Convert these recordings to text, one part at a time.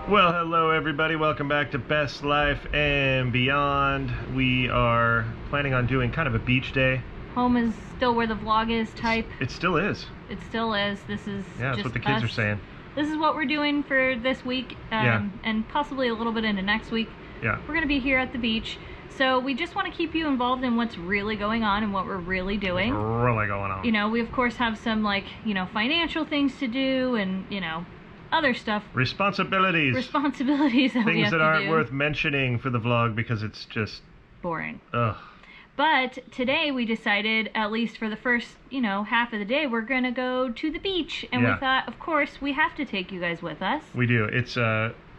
Well, hello everybody. Welcome back to Best Life and Beyond. We are planning on doing kind of a beach day. Home is still where the vlog is type. It still is. It still is. This is Yeah, that's just what the kids us. are saying. This is what we're doing for this week, and possibly a little bit into next week. Yeah. We're going to be here at the beach. So we just want to keep you involved in what's really going on and what we're really doing. What's really going on. You know, we of course have some financial things to do and, other stuff. Responsibilities that we have to do. Things that aren't worth mentioning for the vlog because it's just boring. Ugh. But today we decided, at least for the first, half of the day, we're going to go to the beach. And we thought, of course, we have to take you guys with us. We do. It's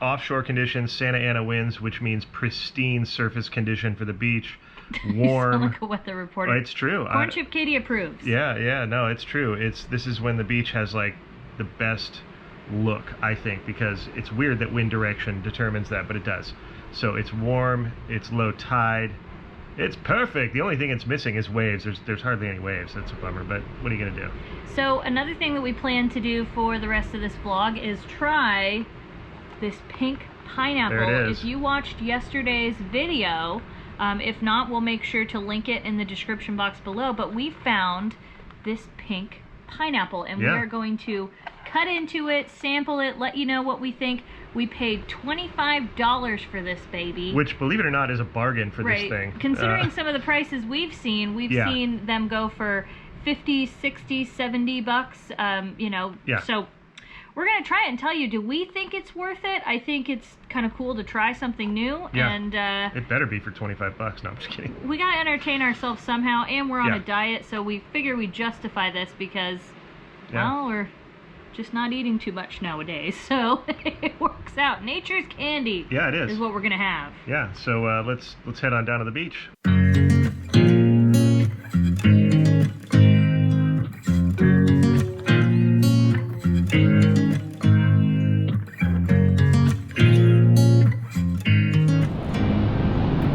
offshore conditions, Santa Ana winds, which means pristine surface condition for the beach. Warm. You sound like a weather reporter. Oh, it's true. Corn Chip Katie approves. Yeah, no, it's true. This is when the beach has like the best look, I think, because it's weird that wind direction determines that, but it does. So it's warm, it's low tide, it's perfect. The only thing it's missing is waves. There's hardly any waves. That's a bummer, but what are you gonna do? So another thing that we plan to do for the rest of this vlog is try this pink pineapple. There it is. If you watched yesterday's video, if not, we'll make sure to link it in the description box below, but we found this pink pineapple and we are going to cut into it, sample it, let you know what we think. We paid $25 for this baby. Which, believe it or not, is a bargain for this thing. Considering some of the prices we've seen seen them go for 50, 60, 70 bucks, So we're going to try it and tell you, do we think it's worth it? I think it's kind of cool to try something new. Yeah. And it better be for 25 bucks. No, I'm just kidding. We got to entertain ourselves somehow, and we're on a diet, so we figure we justify this because, well, we're just not eating too much nowadays, so it works out. Nature's candy. Yeah, it is. Is what we're gonna have. Yeah. So let's head on down to the beach.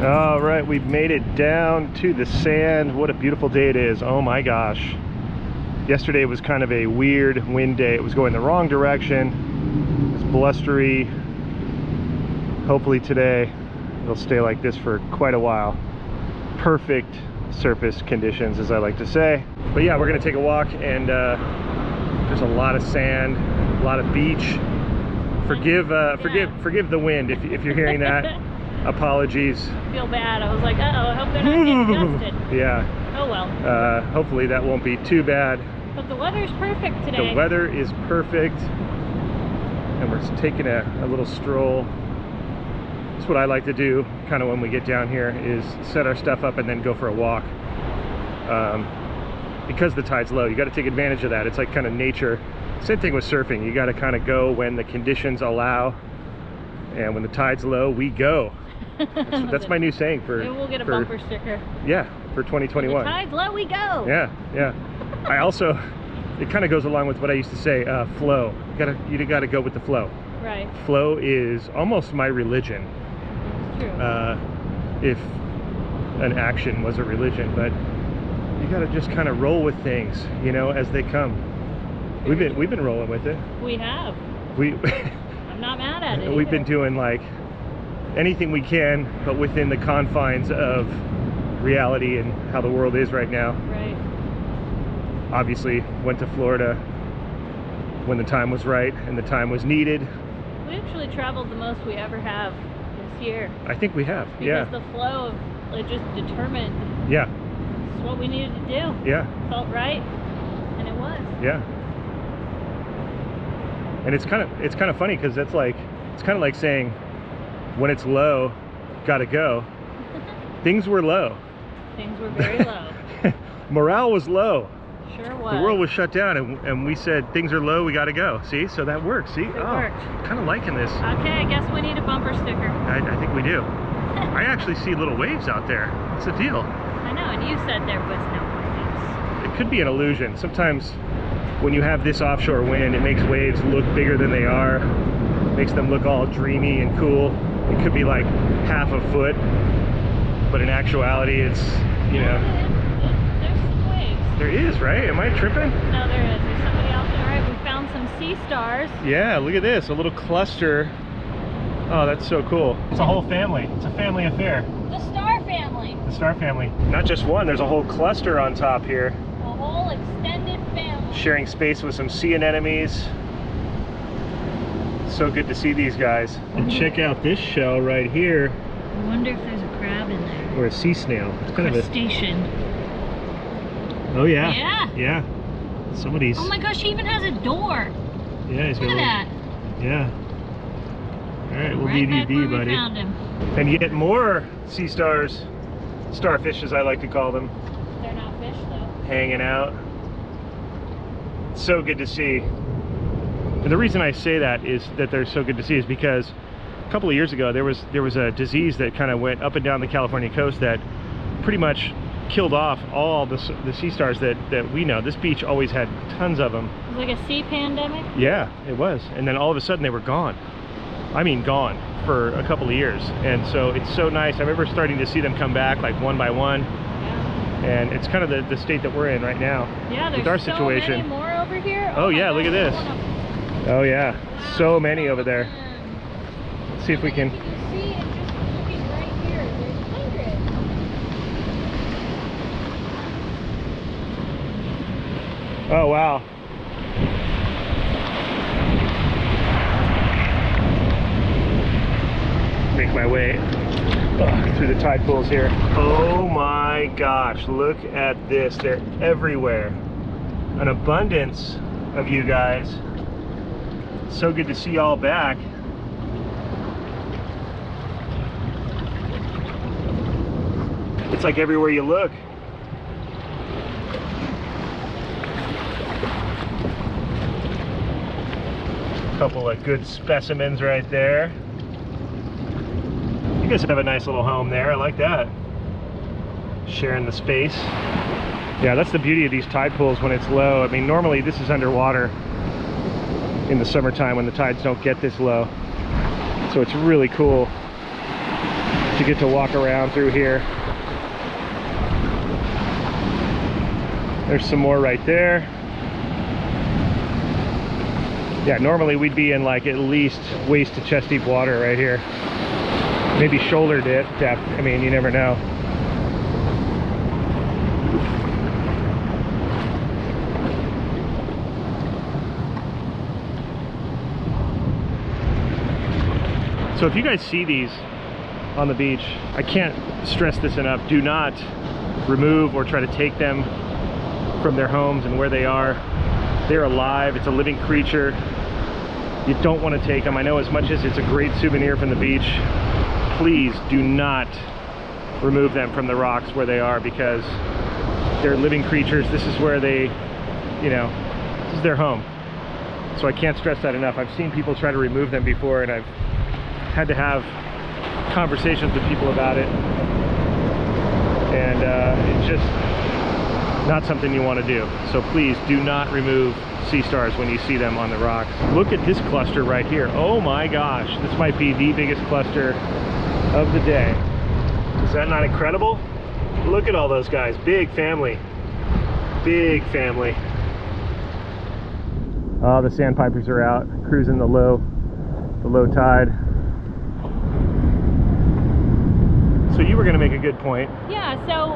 All right, we've made it down to the sand. What a beautiful day it is. Oh my gosh. Yesterday was kind of a weird wind day. It was going the wrong direction. It's blustery. Hopefully today it'll stay like this for quite a while. Perfect surface conditions, as I like to say. But yeah, we're gonna take a walk, and there's a lot of sand, a lot of beach. Forgive the wind if you're hearing that. Apologies. I feel bad. I was like, uh-oh, I hope they're not getting dusted. Yeah. Oh well. Hopefully that won't be too bad. But the weather's perfect today. The weather is perfect, and we're just taking a little stroll. That's what I like to do kind of when we get down here, is set our stuff up and then go for a walk. Because the tide's low, you got to take advantage of that. It's like kind of nature. Same thing with surfing. You got to kind of go when the conditions allow, and when the tide's low, we go. That's my new saying for. Maybe we'll get a bumper sticker. Yeah, for 2021. When the tide's low, we go. Yeah. I also, it kind of goes along with what I used to say, flow. You gotta go with the flow. Right. Flow is almost my religion. It's true. If an action was a religion, but you gotta just kind of roll with things, as they come. We've been rolling with it. We have. I'm not mad at it. We've been doing like anything we can, but within the confines of reality and how the world is right now. Right. Obviously went to Florida when the time was right and the time was needed. We actually traveled the most we ever have this year. I think we have. Because the flow of it just determined. Yeah. This is what we needed to do. Yeah. Felt right, and it was. Yeah. And it's kind of funny because it's kind of like saying, when it's low, gotta go. Things were low. Things were very low. Morale was low. Sure was. The world was shut down, and we said, things are low, we gotta go. See, so that worked. See, it worked. Kind of liking this. Okay, I guess we need a bumper sticker. I think we do. I actually see little waves out there. What's the deal? I know, and you said there was no waves. It could be an illusion. Sometimes when you have this offshore wind, it makes waves look bigger than they are. Makes them look all dreamy and cool. It could be like half a foot, but in actuality, it's, There's some waves. There is, right? Am I tripping? No, there is. There's somebody out there. All right, we found some sea stars. Yeah, look at this. A little cluster Oh, that's so cool. It's a whole family. It's a family affair. The Star family. The Star family. Not just one, there's a whole cluster on top here. A whole extended family. Sharing space with some sea anemones. So good to see these guys. And check out this shell right here. I wonder if there's a crab in there. Or a sea snail. It's kind Crustacean. Oh yeah. Yeah. Yeah. Somebody's. Oh my gosh, he even has a door. Yeah, he's Look at that. Yeah. All right, we'll Right leave you back be, where we buddy. found him. And yet more sea stars, starfish as I like to call them, They're not fish though. hanging out. So good to see. And the reason I say that is that they're so good to see is because a couple of years ago there was a disease that kind of went up and down the California coast that pretty much killed off all the sea stars that we know. This beach always had tons of them. It was like a sea pandemic? Yeah, it was. And then all of a sudden they were gone. I mean gone for a couple of years. And so it's so nice. I remember starting to see them come back like one by one. Yeah. And it's kind of the state that we're in right now. Yeah, there's with our so situation. many more over here. Oh yeah, look at this. Oh yeah, Wow. so many over there. Let's see if we can. You can see it just looking right here. There's hundreds. Oh wow. Make my way through the tide pools here. Oh my gosh, look at this. They're everywhere. An abundance of you guys. So good to see y'all back. It's like everywhere you look. Couple of good specimens right there. You guys have a nice little home there. I like that. Sharing the space. Yeah, that's the beauty of these tide pools when it's low. I mean, normally this is underwater in the summertime when the tides don't get this low. So it's really cool to get to walk around through here. There's some more right there. Yeah, normally we'd be in like at least waist to chest deep water right here. Maybe shoulder depth. I mean, you never know. So if you guys see these on the beach, I can't stress this enough. Do not remove or try to take them from their homes and where they are. They're alive. It's a living creature. You don't want to take them. I know as much as it's a great souvenir from the beach, please do not remove them from the rocks where they are, because they're living creatures. This is where they, you know, this is their home. So I can't stress that enough. I've seen people try to remove them before, and I've had to have conversations with people about it, and it's just not something you want to do. So please do not remove sea stars when you see them on the rocks. Look at this cluster right here. Oh my gosh, this might be the biggest cluster of the day. Is that not incredible? Look at all those guys. Big family. Big family. Oh, the sandpipers are out cruising the low tide. So you were going to make a good point. Yeah, so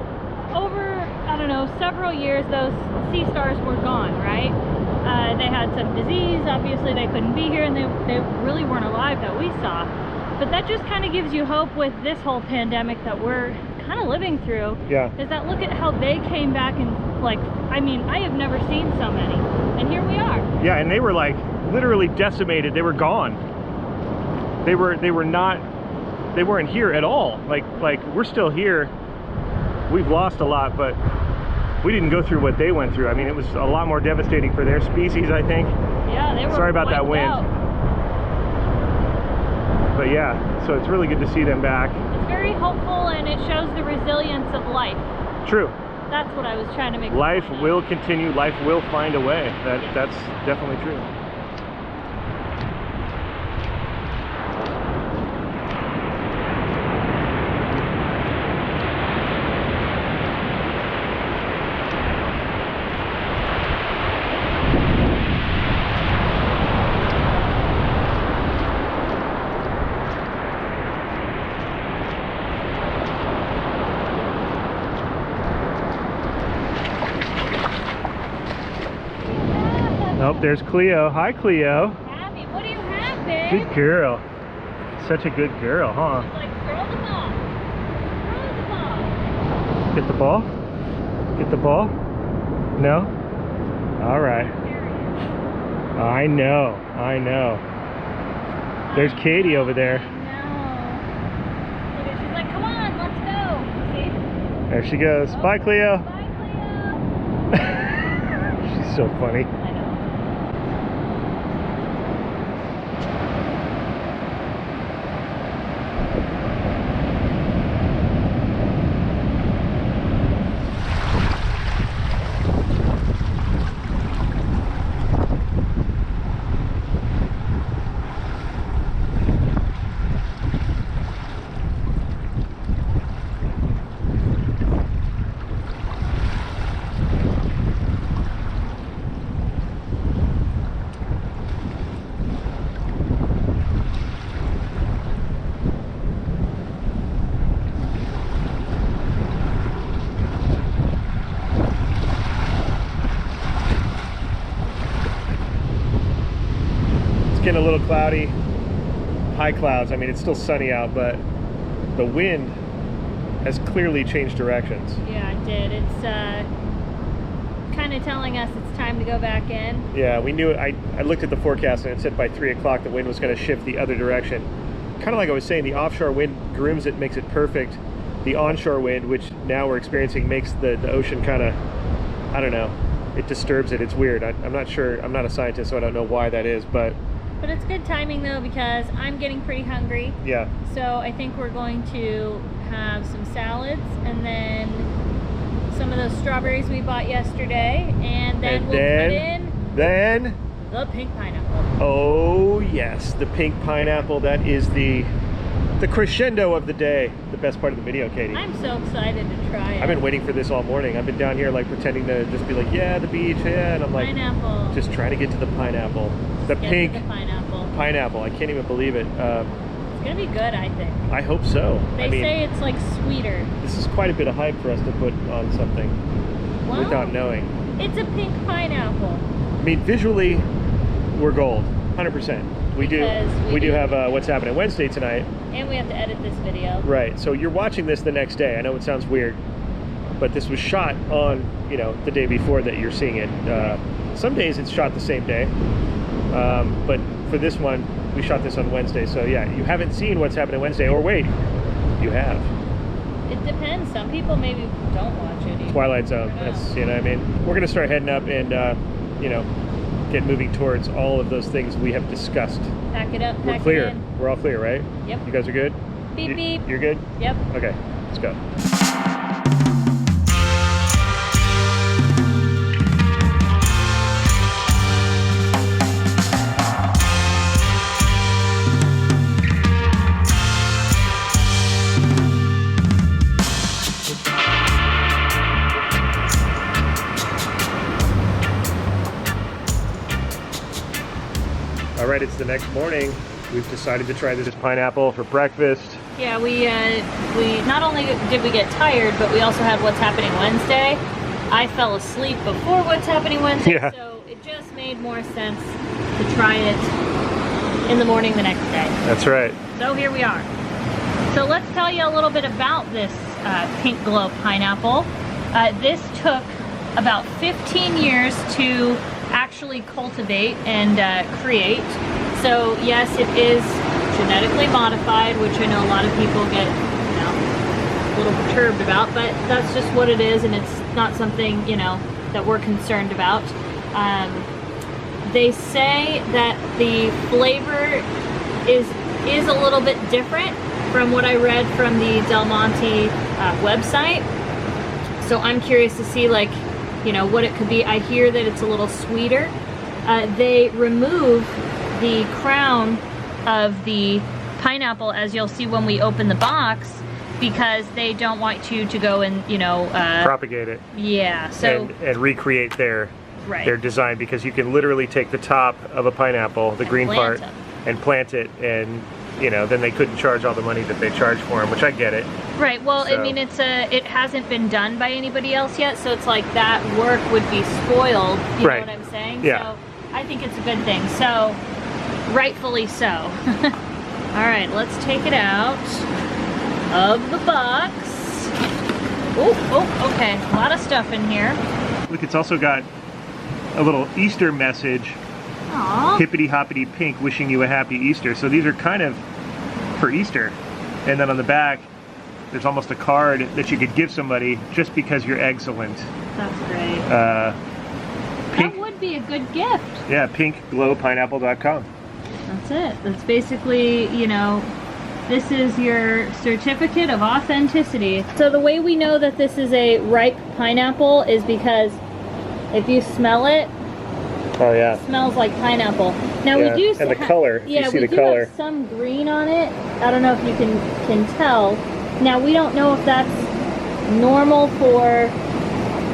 over, I don't know, several years, those sea stars were gone, right? They had some disease, obviously they couldn't be here, and they really weren't alive that we saw. But that just kind of gives you hope with this whole pandemic that we're kind of living through. Yeah. Is that look at how they came back, and like, I mean, I have never seen so many, and here we are. Yeah, and they were like literally decimated. They were gone. They weren't here at all. Like we're still here. We've lost a lot, but we didn't go through what they went through. I mean, it was a lot more devastating for their species, I think. Yeah, they were. Sorry about that wind. Out. But yeah, so it's really good to see them back. It's very hopeful, and it shows the resilience of life. True. That's what I was trying to make. Life will continue. Life will find a way. That's definitely true. There's Cleo. Hi, Cleo. Abby, what do you have, babe? Good girl. Such a good girl, huh? She's like, throw the ball. Throw the ball. Get the ball? Get the ball? No? All right. I know. I know. There's Katie over there. I know. Look at, she's like, come on, let's go. See? There she goes. Bye, Cleo. Bye, Cleo. She's so funny. I know. It's getting a little cloudy. High clouds. I mean, it's still sunny out, but the wind has clearly changed directions. Yeah, it did. It's kind of telling us it's time to go back in. Yeah, we knew it. I looked at the forecast and it said by 3 o'clock the wind was going to shift the other direction. Kind of like I was saying, the offshore wind grooms it, makes it perfect. The onshore wind, which now we're experiencing, makes the ocean kind of, I don't know, it disturbs it. It's weird. I'm not sure. I'm not a scientist, so I don't know why that is, but it's good timing though, because I'm getting pretty hungry. Yeah. So I think we're going to have some salads and then some of those strawberries we bought yesterday, and then we'll put in the pink pineapple. Oh yes, the pink pineapple. That is the crescendo of the day. The best part of the video, Katie. I'm so excited to try it. I've been waiting for this all morning. I've been down here like pretending to just be like, yeah, the beach, yeah, and I'm like, pineapple. just trying to get to the pineapple. The Get pink to the pineapple. pineapple. I can't even believe it. It's gonna be good, I think. I hope so. They say it's like sweeter. This is quite a bit of hype for us to put on something Well, without knowing. It's a pink pineapple. I mean, visually, we're gold, 100%. We do have What's Happening Wednesday tonight. And we have to edit this video. Right, so you're watching this the next day. I know it sounds weird, but this was shot on, you know, the day before that you're seeing it. Some days it's shot the same day, but for this one, we shot this on Wednesday. So yeah, you haven't seen What's Happening Wednesday, or wait, you have. It depends. Some people maybe don't watch it. Twilight Zone. That's, you know what I mean? We're gonna start heading up and, you know, get moving towards all of those things we have discussed. Pack it up, We're pack clear. it in. We're all clear, right? Yep. You guys are good? Beep, beep. You're good? Yep. Okay, let's go. All right, it's the next morning. We've decided to try this pineapple for breakfast. Yeah, we not only did we get tired, but we also had What's Happening Wednesday. I fell asleep before What's Happening Wednesday, Yeah. So it just made more sense to try it in the morning the next day. That's right. So here we are. So let's tell you a little bit about this pink glow pineapple. This took about 15 years to actually cultivate and create. So yes, it is genetically modified, which I know a lot of people get, you know, a little perturbed about, but that's just what it is, and it's not something, you know, that we're concerned about. They say that the flavor is a little bit different from what I read from the Del Monte website. So I'm curious to see, like, you know, what it could be. I hear that it's a little sweeter. They remove the crown of the pineapple, as you'll see when we open the box, because they don't want you to go and, you know, propagate it. Yeah. So and recreate their design, because you can literally take the top of a pineapple, the green part, and plant it, and you know, then they couldn't charge all the money that they charge for them, which I get it. Right. Well, so, I mean, it hasn't been done by anybody else yet, so it's like that work would be spoiled. You know what I'm saying? Yeah. So I think it's a good thing. So, rightfully so. All right, let's take it out of the box. Oh, okay, a lot of stuff in here. Look, it's also got a little Easter message. Aww. Hippity hoppity pink, wishing you a happy Easter. So these are kind of for Easter. And then on the back, there's almost a card that you could give somebody just because you're excellent. That's great. Pink, that would be a good gift. Yeah, pinkglowpineapple.com. That's it. That's basically, you know, this is your certificate of authenticity. So the way we know that this is a ripe pineapple is because if you smell it, oh yeah, it smells like pineapple. Now yeah. we do, and the color. Yeah, you see we the do color. have some green on it. I don't know if you can tell. Now we don't know if that's normal for,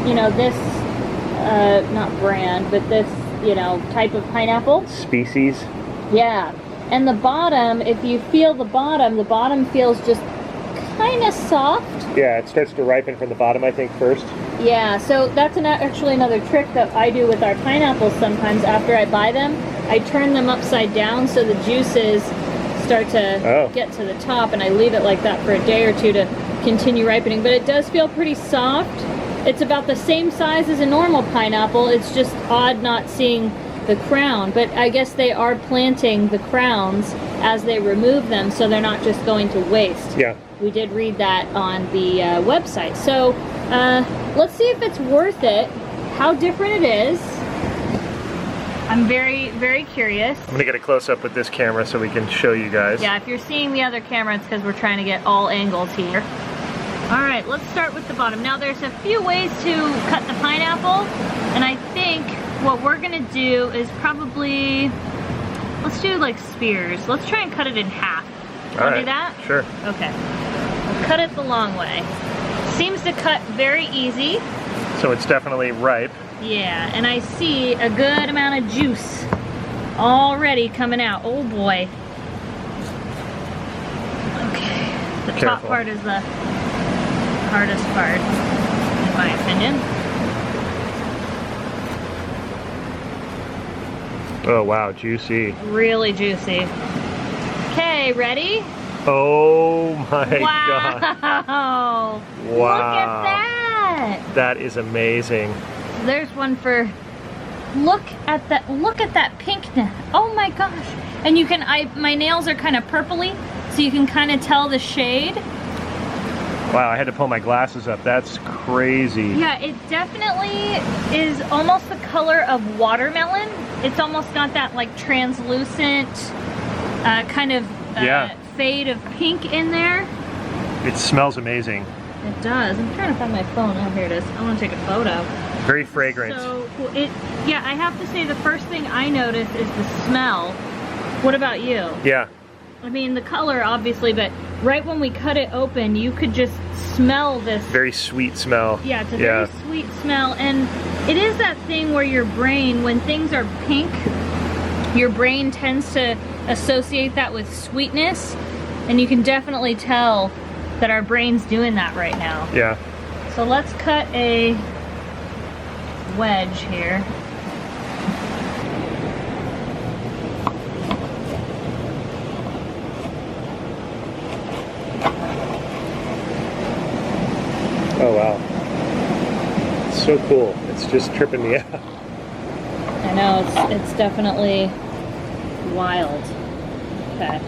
you know, this not brand, but this, you know, type of pineapple. Species. Yeah. And the bottom, if you feel the bottom feels just kind of soft. Yeah, it starts to ripen from the bottom, I think, first. Yeah, so that's actually another trick that I do with our pineapples sometimes. After I buy them, I turn them upside down so the juices start to get to the top, and I leave it like that for a day or two to continue ripening. But it does feel pretty soft. It's about the same size as a normal pineapple. It's just odd not seeing the crown, but I guess they are planting the crowns as they remove them, so they're not just going to waste. Yeah. We did read that on the website. So let's see if it's worth it, how different it is. I'm very, very curious. I'm gonna get a close-up with this camera so we can show you guys. Yeah, if you're seeing the other camera, it's because we're trying to get all angles here. All right, let's start with the bottom. Now there's a few ways to cut the pineapple, and I think what we're gonna do is probably, let's do like spears. Let's try and cut it in half. Wanna do that? Sure. Okay. We'll cut it the long way. Seems to cut very easy. So it's definitely ripe. Yeah, and I see a good amount of juice already coming out. Oh boy. Okay. The top part is the hardest part, in my opinion. Oh wow, juicy. Really juicy. Okay, ready? Oh my god. Wow. Wow. Look at that. That is amazing. There's one for, look at that pinkness. Oh my gosh. And you can, my nails are kind of purpley, so you can kind of tell the shade. Wow, I had to pull my glasses up. That's crazy. Yeah, it definitely is almost the color of watermelon. It's almost got that like translucent kind of fade of pink in there. It smells amazing. It does. I'm trying to find my phone. Oh, here it is. I want to take a photo. Very fragrant. So cool. Yeah, I have to say the first thing I notice is the smell. What about you? Yeah. I mean, the color obviously, but right when we cut it open, you could just smell this. Very sweet smell. Yeah, it's a very sweet smell. And it is that thing where your brain, when things are pink, your brain tends to associate that with sweetness. And you can definitely tell that our brain's doing that right now. Yeah. So let's cut a wedge here. Oh wow. It's so cool. It's just tripping me out. I know, it's definitely wild. Okay.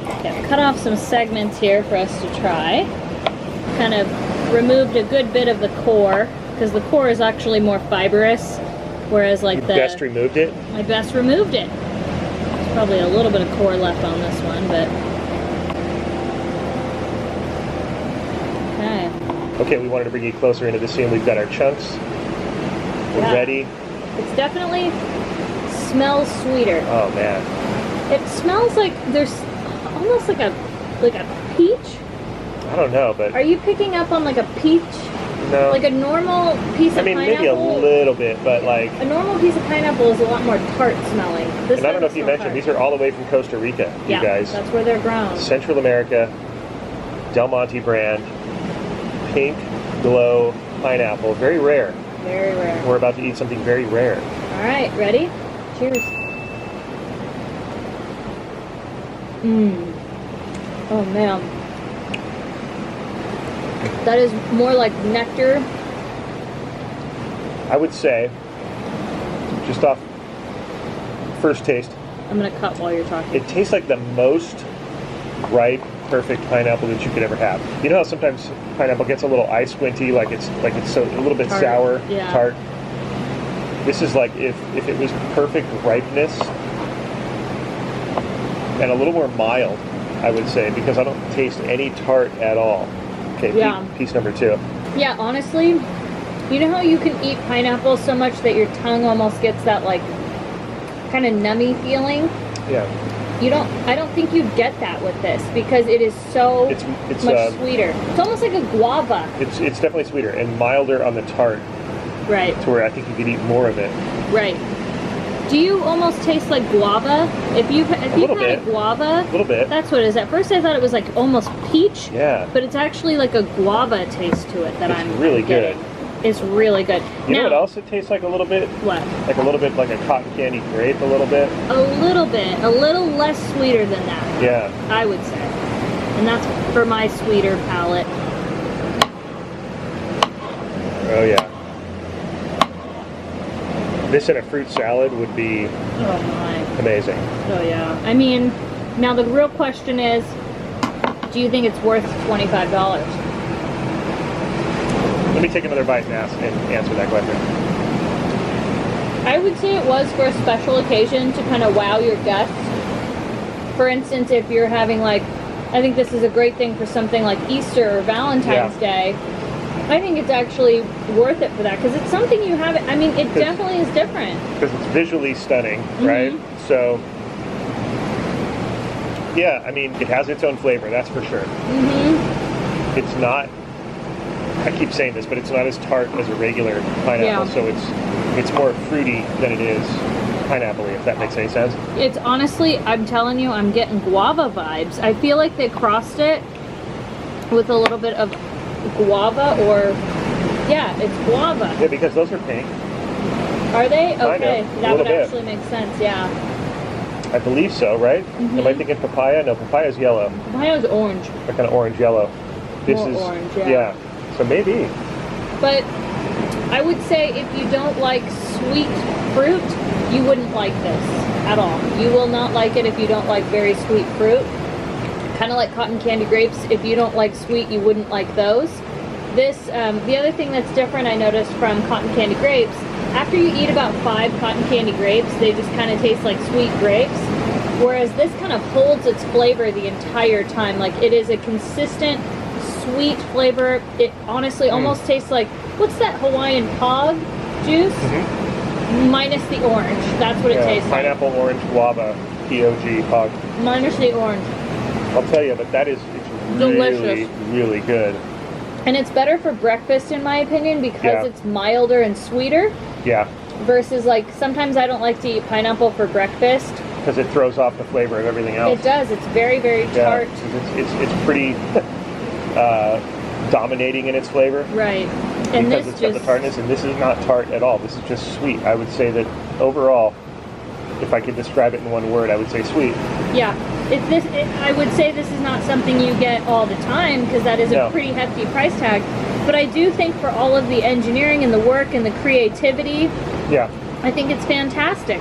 Okay, I've cut off some segments here for us to try. Kind of removed a good bit of the core, because the core is actually more fibrous, whereas like You best removed it? I best removed it. There's probably a little bit of core left on this one, but okay. Okay, we wanted to bring you closer into the scene. We've got our chunks. We're ready. It's definitely smells sweeter. Oh man. It smells like there's almost like a peach. I don't know, but Are you picking up on like a peach? no. Like a normal piece of pineapple? maybe a little bit, but like. A normal piece of pineapple is a lot more tart smelling. This And I don't know if you doesn't smell mentioned, tart. these are all the way from Costa Rica, you guys. That's where they're grown. Central America, Del Monte brand, pink glow pineapple, very rare. Very rare. We're about to eat something very rare. All right, ready? Cheers. Mmm. Oh man. That is more like nectar. I would say, just off first taste, I'm gonna cut while you're talking. it tastes like the most ripe, perfect pineapple that you could ever have. You know how sometimes pineapple gets a little eye squinty, like it's so a little bit Tart. sour, Yeah. tart. This is like if it was perfect ripeness and a little more mild, I would say, because I don't taste any tart at all. Okay, Yeah. piece number 2. Yeah, honestly, you know how you can eat pineapple so much that your tongue almost gets that like kind of nummy feeling? Yeah. I don't think you'd get that with this because it is so It's much sweeter. It's almost like a guava. It's definitely sweeter and milder on the tart, Right, to where I think you could eat more of it. right. Do you almost taste like guava? If you've had a guava, A little bit. that's what it is. At first I thought it was like almost peach, Yeah. but it's actually like a guava taste to it that It's I'm really getting. good. It's really good. You know Now, what else it tastes like a little bit? What? Like a little bit like a cotton candy grape, a little bit. A little bit. A little less sweeter than that, Yeah. I would say. And that's for my sweeter palate. Oh yeah. This in a fruit salad would be Oh my. amazing. Oh yeah. I mean, now the real question is, do you think it's worth $25? Let me take another bite and answer that question. I would say it was for a special occasion to kind of wow your guests. For instance, if you're having like, I think this is a great thing for something like Easter or Valentine's Day. I think it's actually worth it for that because it's something you haven't, I mean, it definitely is different. Because it's visually stunning, right? So, yeah, I mean, it has its own flavor, that's for sure. It's not, I keep saying this, but it's not as tart as a regular pineapple, so it's more fruity than it is pineapple-y, if that makes any sense. It's honestly, I'm telling you, I'm getting guava vibes. I feel like they crossed it with a little bit of guava, or yeah, it's guava. Yeah, because those are pink. Are they? Kind Okay, of, that would bit. actually make sense, yeah. I believe so, right? Am I thinking papaya? No, papaya's yellow. Papaya's orange. They're kind of orange-yellow. This More is orange, yeah. So maybe. But I would say if you don't like sweet fruit, you wouldn't like this at all. You will not like it if you don't like very sweet fruit. Kind of like cotton candy grapes. If you don't like sweet, you wouldn't like those. This, the other thing that's different I noticed from cotton candy grapes, after you eat about 5 cotton candy grapes, they just kind of taste like sweet grapes. Whereas this kind of holds its flavor the entire time. Like it is a consistent sweet flavor. It honestly almost tastes like, what's that Hawaiian pog juice? Minus the orange. That's what it tastes like. Pineapple, orange, guava, POG, pog. Minus the orange. I'll tell you, but it's Delicious. really, really good. And it's better for breakfast in my opinion because it's milder and sweeter. Yeah. Versus like, sometimes I don't like to eat pineapple for breakfast. Because it throws off the flavor of everything else. It does. It's very, very tart. It's pretty dominating in its flavor. Right. And because this it's got the tartness, and this is not tart at all. This is just sweet. I would say that overall, if I could describe it in one word, I would say sweet. Yeah. I would say this is not something you get all the time because that is a pretty hefty price tag. But I do think for all of the engineering and the work and the creativity, I think it's fantastic.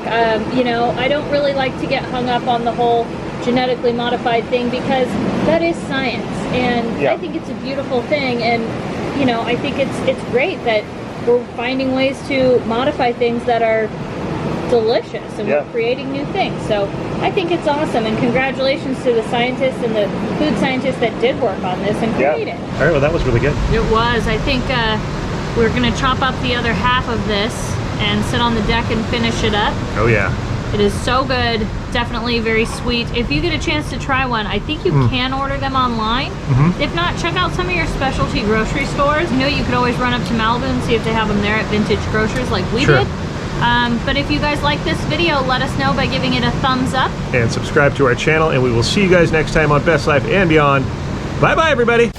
You know, I don't really like to get hung up on the whole genetically modified thing because that is science, and I think it's a beautiful thing. And you know, I think it's great that we're finding ways to modify things that are delicious, and we're creating new things. So I think it's awesome, and congratulations to the scientists and the food scientists that did work on this and create it. All right, well that was really good. It was. I think we're gonna chop up the other half of this and sit on the deck and finish it up. Oh yeah. It is so good. Definitely very sweet. If you get a chance to try one, I think you can order them online. If not, check out some of your specialty grocery stores. You know, you could always run up to Malibu and see if they have them there at Vintage Grocers like we did. But if you guys like this video, let us know by giving it a thumbs up. And subscribe to our channel, and we will see you guys next time on Best Life and Beyond. Bye-bye, everybody.